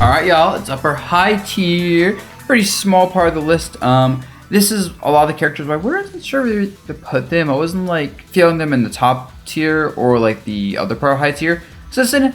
Alright, y'all, it's upper high tier. Pretty small part of the list. This is a lot of the characters, but I wasn't sure where to put them. I wasn't like feeling them in the top tier or like the other part of high tier. So it's in,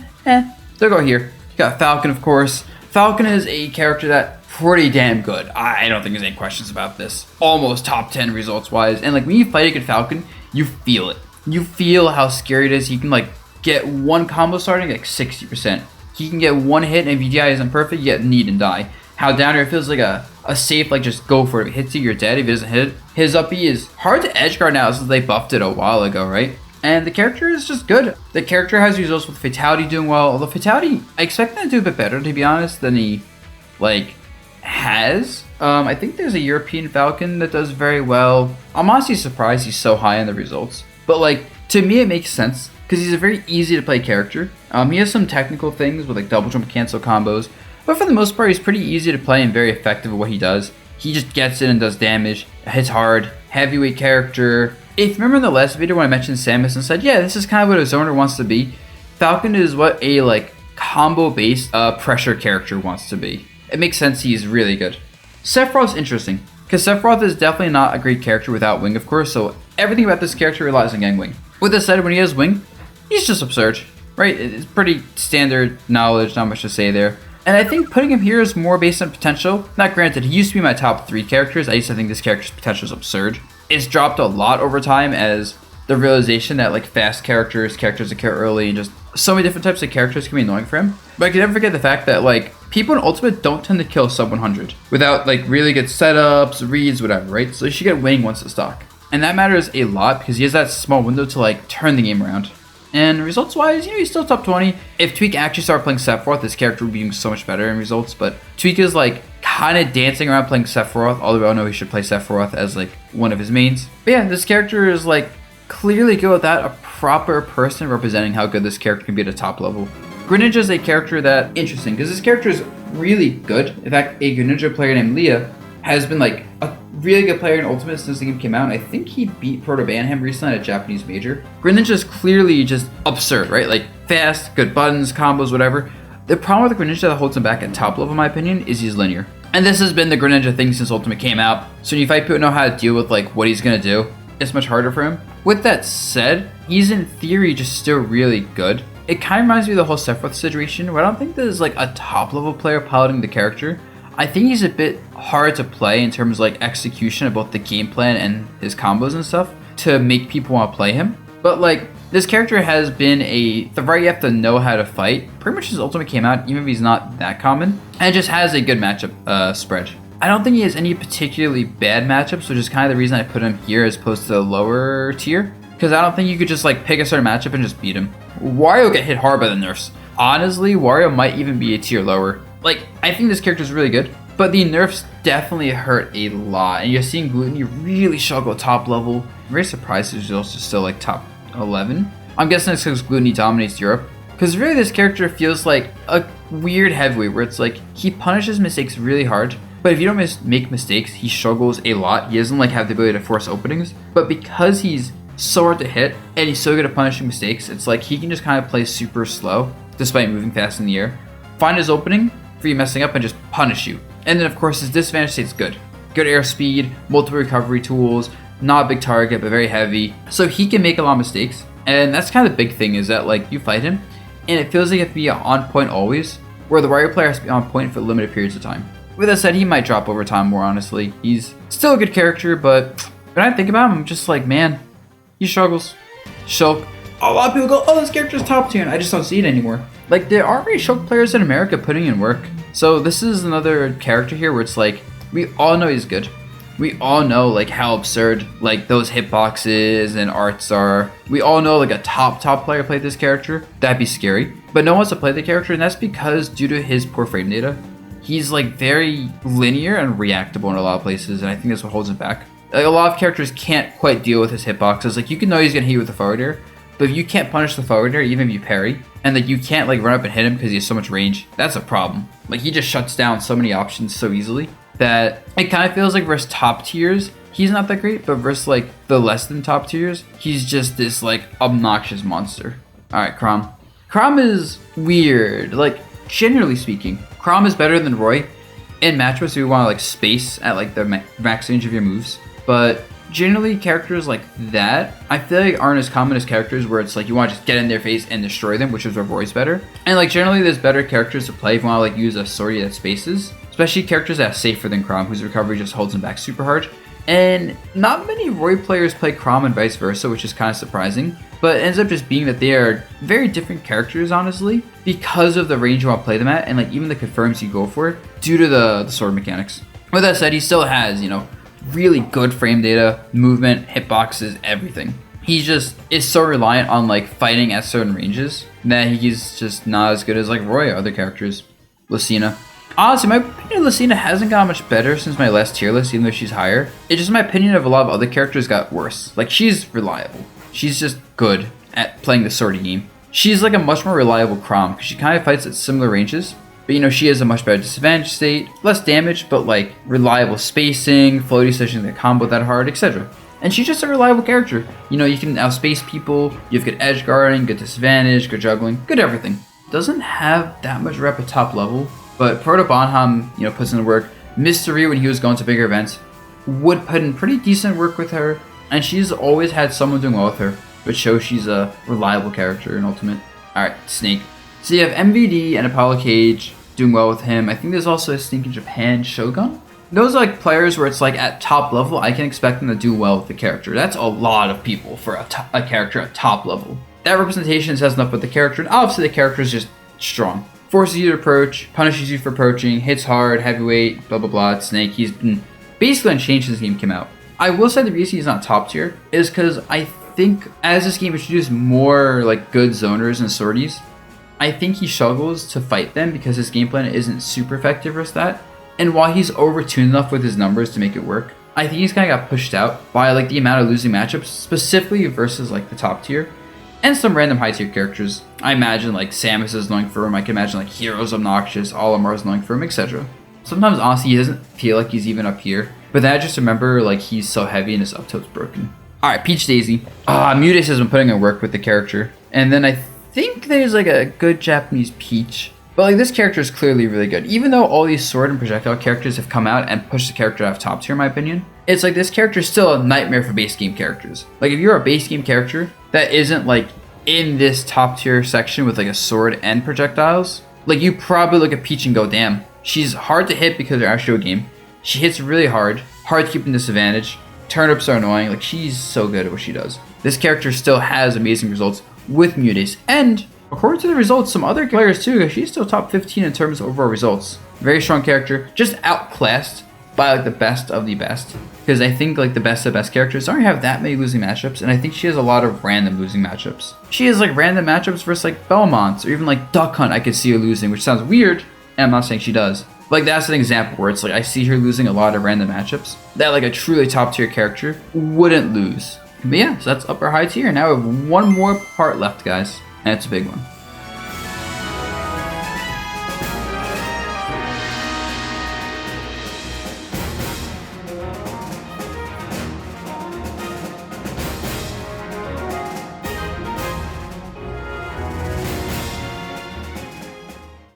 they'll go here. You got Falcon, of course. Falcon is a character that's pretty damn good. I don't think there's any questions about this. Almost top 10 results wise. And like when you fight a good Falcon, you feel it. You feel how scary it is. You can like get one combo starting like 60%. He can get one hit, and if your DI isn't perfect, you get need and die. How down air feels like a safe, like just go for it. If it hits you, you're dead. If it doesn't hit, his up B is hard to edge guard now since they buffed it a while ago, right? And the character is just good. The character has results with Fatality doing well, although Fatality, I expect him to do a bit better, to be honest, than he, like, has. I think there's a European Falcon that does very well. I'm honestly surprised he's so high in the results. But, like, to me it makes sense, because he's a very easy to play character. He has some technical things with, like, double jump cancel combos, but for the most part, he's pretty easy to play and very effective at what he does. He just gets in and does damage, hits hard, heavyweight character. If you remember in the last video when I mentioned Samus and said, yeah, this is kind of what a zoner wants to be, Falcon is what a like combo-based pressure character wants to be. It makes sense, he's really good. Sephiroth's interesting, because Sephiroth is definitely not a great character without wing, of course, so everything about this character relies on getting wing. With that said, when he has wing, he's just absurd, right? It's pretty standard knowledge, not much to say there. And I think putting him here is more based on potential. Now granted, he used to be my top 3 characters. I used to think this character's potential is absurd. It's dropped a lot over time as the realization that like fast characters that kill early, and just so many different types of characters can be annoying for him. But I can never forget the fact that like people in Ultimate don't tend to kill sub 100 without like really good setups, reads, whatever, right? So you should get wing once it's stock. And that matters a lot because he has that small window to like turn the game around. And results-wise, he's still top 20. If Tweak actually started playing Sephiroth, this character would be doing so much better in results. But Tweak is like kind of dancing around playing Sephiroth, although I know he should play Sephiroth as like one of his mains. But yeah, this character is like clearly good without a proper person representing how good this character can be at a top level. Greninja is a character that's interesting because this character is really good. In fact, a Greninja player named Leah has been like a really good player in Ultimate since the game came out, and I think he beat Proto-Banham recently at a Japanese major. Greninja is clearly just absurd, right? Like fast, good buttons, combos, whatever. The problem with the Greninja that holds him back at top level, in my opinion, is he's linear. And this has been the Greninja thing since Ultimate came out. So when you fight people who know how to deal with like what he's gonna do, it's much harder for him. With that said, he's in theory just still really good. It kind of reminds me of the whole Sephiroth situation, where I don't think there's like a top level player piloting the character. I think he's a bit hard to play in terms of like execution of both the game plan and his combos and stuff to make people want to play him. But like this character has been the right you have to know how to fight pretty much since Ultimate came out, even if he's not that common, and just has a good matchup spread. I don't think he has any particularly bad matchups, which is kind of the reason I put him here as opposed to the lower tier, because I don't think you could just like pick a certain matchup and just beat him. Wario get hit hard by the nerfs. Honestly, Wario might even be a tier lower. Like, I think this character is really good, but the nerfs definitely hurt a lot. And you're seeing Gluttony really struggle at top level. I'm very surprised he's also still like top 11. I'm guessing it's because Gluttony dominates Europe. Because really this character feels like a weird heavyweight where it's like he punishes mistakes really hard, but if you don't make mistakes, he struggles a lot. He doesn't like have the ability to force openings. But because he's so hard to hit and he's so good at punishing mistakes, it's like he can just kind of play super slow despite moving fast in the air, find his opening for you messing up and just punish you. And then of course his disadvantage state's good. Good airspeed, multiple recovery tools, not a big target but very heavy. So he can make a lot of mistakes. And that's kind of the big thing is that like you fight him and it feels like you have to be on point always, where the Wario player has to be on point for limited periods of time. With that said, he might drop over time more honestly. He's still a good character, but when I think about him, I'm just like, man, he struggles. Shulk. A lot of people go, oh, this character's top tier, and I just don't see it anymore. Like, there are already Shulk players in America putting in work. So this is another character here where it's like, we all know he's good. We all know like how absurd like those hitboxes and arts are. We all know like a top player played this character. That'd be scary. But no one wants to play the character, and that's because due to his poor frame data, he's like very linear and reactable in a lot of places, and I think that's what holds him back. Like, a lot of characters can't quite deal with his hitboxes. Like, you can know he's gonna hit you with the forward air, but if you can't punish the forward air, even if you parry, and like you can't like run up and hit him because he has so much range, that's a problem. Like, he just shuts down so many options so easily that it kind of feels like versus top tiers, he's not that great, but versus like the less than top tiers, he's just this like obnoxious monster. All right, Chrom. Chrom is weird. Like, generally speaking, Chrom is better than Roy in matchups if you want to like space at like the max range of your moves. But generally characters like that, I feel like aren't as common as characters where it's like you want to just get in their face and destroy them, which is where Roy's better. And like generally there's better characters to play if you want to like use a sortie that spaces, especially characters that are safer than Chrom, whose recovery just holds him back super hard. And not many Roy players play Chrom and vice versa, which is kind of surprising. But it ends up just being that they are very different characters, honestly, because of the range you want to play them at, and like even the confirms you go for due to the sword mechanics. With that said, he still has, you know, really good frame data, movement, hitboxes, everything. He just is so reliant on like fighting at certain ranges that he's just not as good as like Roy or other characters. Lucina. Honestly, my opinion of Lucina hasn't gotten much better since my last tier list, even though she's higher. It's just my opinion of a lot of other characters got worse. Like, she's reliable. She's just good at playing the sortie game. She's like a much more reliable Chrom, because she kind of fights at similar ranges. But you know, she has a much better disadvantage state, less damage, but like reliable spacing, floaty sessions that combo that hard, etc. And she's just a reliable character. You know, you can outspace people, you have good edge guarding, good disadvantage, good juggling, good everything. Doesn't have that much rep at top level, but Proto Bonham, you know, puts in the work. Mystery, when he was going to bigger events, would put in pretty decent work with her, and she's always had someone doing well with her, which shows she's a reliable character in Ultimate. Alright, Snake. So you have MVD and Apollo Cage doing well with him. I think there's also a Snake in Japan, Shogun. Those are like players where it's like at top level, I can expect them to do well with the character. That's a lot of people for a character at top level. That representation says enough with the character, and obviously the character is just strong. Forces you to approach, punishes you for approaching, hits hard, heavyweight, blah blah blah. It's Snake. He's been basically unchanged since this game came out. I will say the reason he's not top tier is because I think as this game introduced more like good zoners and sorties, I think he struggles to fight them because his game plan isn't super effective versus that. And while he's overtuned enough with his numbers to make it work, I think he's kind of got pushed out by like the amount of losing matchups, specifically versus like the top tier. And some random high tier characters. I imagine like Samus is annoying for him, I can imagine like Hero's obnoxious, Olimar is annoying for him, etc. Sometimes honestly he doesn't feel like he's even up here, but then I just remember like he's so heavy and his up tilt's broken. Alright, Peach Daisy. Mutace has been putting in work with the character. And then I think there's like a good Japanese Peach. But like this character is clearly really good. Even though all these sword and projectile characters have come out and pushed the character out of top tier in my opinion, it's like this character is still a nightmare for base game characters. Like if you're a base game character that isn't like in this top tier section with like a sword and projectiles, like you probably look at Peach and go, damn, she's hard to hit because they're actually a game. She hits really hard to keep in disadvantage. Turnips are annoying, like she's so good at what she does. This character still has amazing results with Mutace, and according to the results, some other players too, she's still top 15 in terms of overall results. Very strong character, just outclassed by like the best of the best. Because I think like the best of the best characters don't have that many losing matchups, and I think she has a lot of random losing matchups. She has like random matchups versus like Belmont, or even like Duck Hunt I could see her losing, which sounds weird, and I'm not saying she does. Like that's an example where it's like I see her losing a lot of random matchups that like a truly top tier character wouldn't lose. But yeah, so that's upper high tier. Now we have one more part left, guys, and it's a big one.